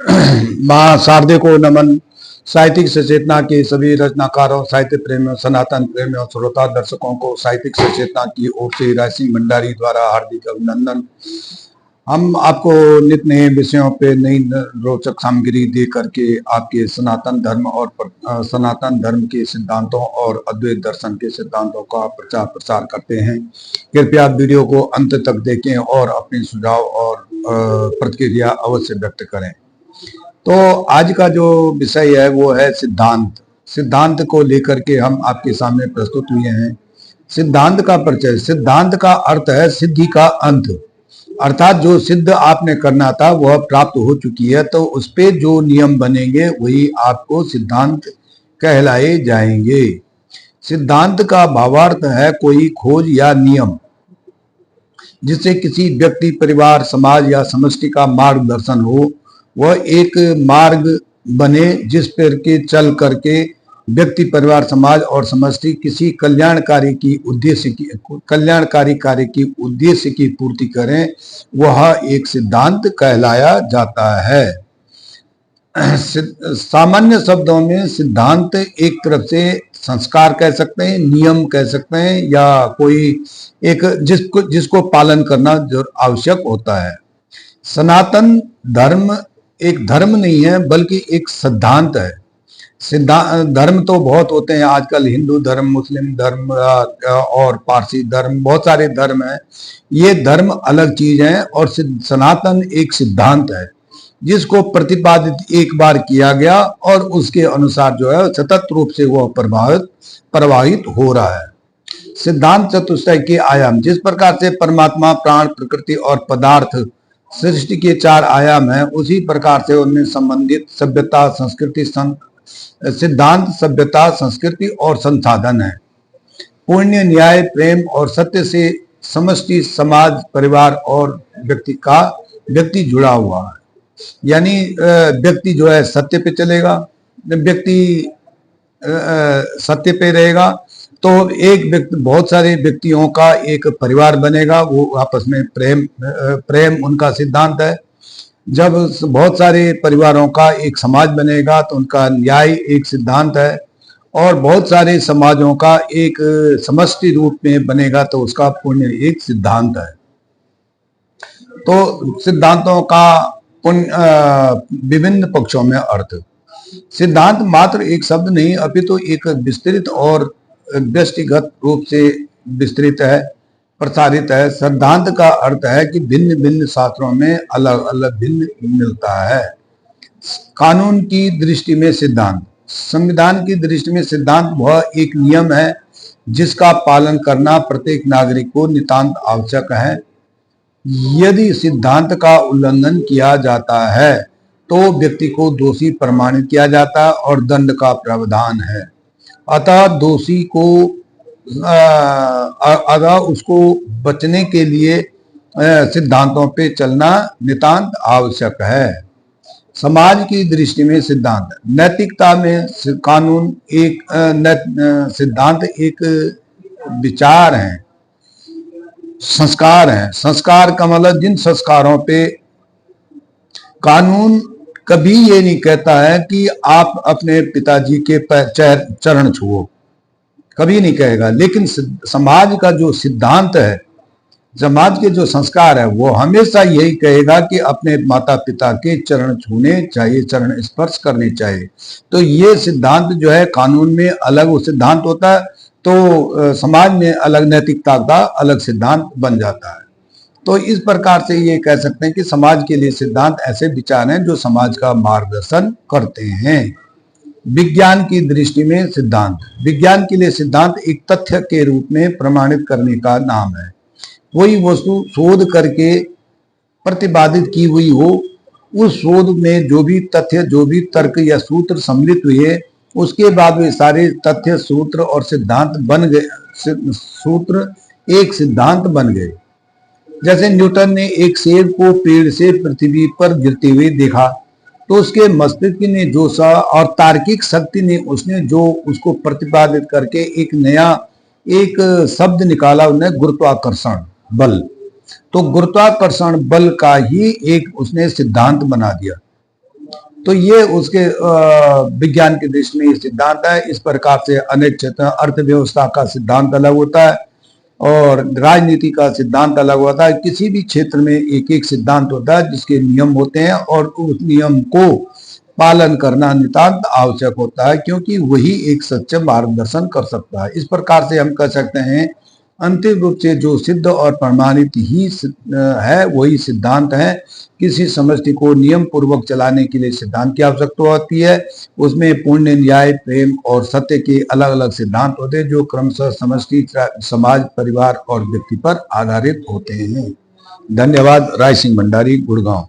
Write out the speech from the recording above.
माँ शारदे को नमन। साहित्यिक सचेतना के सभी रचनाकारों, साहित्य प्रेमियों, सनातन प्रेमियों, श्रोता दर्शकों को साहित्यिक सचेतना की ओर से रायसिंह भंडारी द्वारा हार्दिक अभिनंदन। हम आपको नित नए विषयों पे नई रोचक सामग्री दे करके आपके सनातन धर्म और सनातन धर्म के सिद्धांतों और अद्वैत दर्शन के सिद्धांतों का प्रचार प्रसार करते हैं। कृपया वीडियो को अंत तक देखें और अपने सुझाव और प्रतिक्रिया अवश्य व्यक्त करें। तो आज का जो विषय है वो है सिद्धांत। सिद्धांत को लेकर के हम आपके सामने प्रस्तुत हुए हैं। सिद्धांत का परिचय। सिद्धांत का अर्थ है सिद्धि का अंत, अर्थात जो सिद्ध आपने करना था वह प्राप्त हो चुकी है, तो उस पे जो नियम बनेंगे वही आपको सिद्धांत कहलाए जाएंगे। सिद्धांत का भावार्थ है कोई खोज या नियम जिससे किसी व्यक्ति, परिवार, समाज या समष्टि का मार्गदर्शन हो। वह एक मार्ग बने जिस पर के चल करके व्यक्ति, परिवार, समाज और समष्टि किसी कल्याणकारी कार्य की उद्देश्य की पूर्ति करें, वह एक सिद्धांत कहलाया जाता है। सामान्य शब्दों में सिद्धांत एक तरफ से संस्कार कह सकते हैं, नियम कह सकते हैं, या कोई एक जिसको पालन करना जो आवश्यक होता है। सनातन धर्म एक धर्म नहीं है बल्कि एक सिद्धांत है। धर्म तो बहुत होते हैं आजकल, हिंदू धर्म, मुस्लिम धर्म और पारसी धर्म, बहुत सारे धर्म हैं। ये धर्म अलग चीज है और सनातन एक सिद्धांत है जिसको प्रतिपादित एक बार किया गया और उसके अनुसार जो है सतत रूप से वह प्रवाहित हो रहा है। सिद्धांत चतुष्टय के आयाम। जिस प्रकार से परमात्मा, प्राण, प्रकृति और पदार्थ सृष्टि के 4 आयाम हैं, उसी प्रकार से उनमें संबंधित सभ्यता, संस्कृति, सिद्धांत, सभ्यता, संस्कृति और संसाधन है। पुण्य, न्याय, प्रेम और सत्य से समष्टि, समाज, परिवार और व्यक्ति जुड़ा हुआ है। यानी व्यक्ति जो है सत्य पे चलेगा, व्यक्ति सत्य पे रहेगा तो एक व्यक्ति, बहुत सारे व्यक्तियों का एक परिवार बनेगा, वो आपस में प्रेम उनका सिद्धांत है। जब बहुत सारे परिवारों का एक समाज बनेगा तो उनका न्याय एक सिद्धांत है, और बहुत सारे समाजों का एक समष्टि रूप में बनेगा तो उसका पुण्य एक सिद्धांत है। तो सिद्धांतों का विभिन्न पक्षों में अर्थ। सिद्धांत मात्र एक शब्द नहीं अपितु एक विस्तृत और व्यष्टिगत रूप से विस्तृत है, प्रसारित है। सिद्धांत का अर्थ है कि भिन्न भिन्न शास्त्रों में अलग अलग भिन्न मिलता है। कानून की दृष्टि में सिद्धांत। संविधान की दृष्टि में सिद्धांत वह एक नियम है जिसका पालन करना प्रत्येक नागरिक को नितांत आवश्यक है। यदि सिद्धांत का उल्लंघन किया जाता है तो व्यक्ति को दोषी प्रमाणित किया जाता है और दंड का प्रावधान है। अतः दोषी को उसको बचने के लिए सिद्धांतों पे चलना नितांत आवश्यक है। समाज की दृष्टि में सिद्धांत। नैतिकता में कानून एक सिद्धांत एक विचार है, संस्कार है। संस्कार का मतलब जिन संस्कारों पे कानून कभी ये नहीं कहता है कि आप अपने पिताजी के चरण छुओ, कभी नहीं कहेगा, लेकिन समाज का जो सिद्धांत है, समाज के जो संस्कार है, वो हमेशा यही कहेगा कि अपने माता पिता के चरण छूने चाहिए, चरण स्पर्श करने चाहिए। तो ये सिद्धांत जो है कानून में अलग वो सिद्धांत होता है, तो समाज में अलग नैतिकता का अलग सिद्धांत बन जाता है। तो इस प्रकार से ये कह सकते हैं कि समाज के लिए सिद्धांत ऐसे विचार हैं जो समाज का मार्गदर्शन करते हैं। विज्ञान की दृष्टि में सिद्धांत। विज्ञान के लिए सिद्धांत एक तथ्य के रूप में प्रमाणित करने का नाम है। कोई वस्तु शोध करके प्रतिपादित की हुई हो, उस शोध में जो भी तथ्य, जो भी तर्क या सूत्र सम्मिलित हुए, उसके बाद वे सारे तथ्य, सूत्र और सिद्धांत बन गए, सूत्र एक सिद्धांत बन गए। जैसे न्यूटन ने एक सेब को पेड़ से पृथ्वी पर गिरते हुए देखा, तो उसके मस्तिष्क ने जो सा और तार्किक शक्ति ने उसने जो उसको प्रतिपादित करके एक नया एक शब्द निकाला, उन्हें गुरुत्वाकर्षण बल। तो गुरुत्वाकर्षण बल का ही एक उसने सिद्धांत बना दिया। तो ये उसके विज्ञान की दृष्टि में ये सिद्धांत है। इस प्रकार से अनेक क्षेत्र, अर्थव्यवस्था का सिद्धांत अलग होता है और राजनीति का सिद्धांत अलग होता है। किसी भी क्षेत्र में एक एक सिद्धांत होता है जिसके नियम होते हैं और उस नियम को पालन करना नितांत आवश्यक होता है, क्योंकि वही एक सच्चा मार्गदर्शन कर सकता है। इस प्रकार से हम कह सकते हैं अंतिम रूप से जो सिद्ध और प्रमाणित ही है वही सिद्धांत है। किसी समष्टि को नियम पूर्वक चलाने के लिए सिद्धांत की आवश्यकता होती है। उसमें पुण्य, न्याय, प्रेम और सत्य के अलग अलग सिद्धांत होते हैं जो क्रमशः समष्टि, समाज, परिवार और व्यक्ति पर आधारित होते हैं। धन्यवाद। राय सिंह भंडारी, गुड़गांव।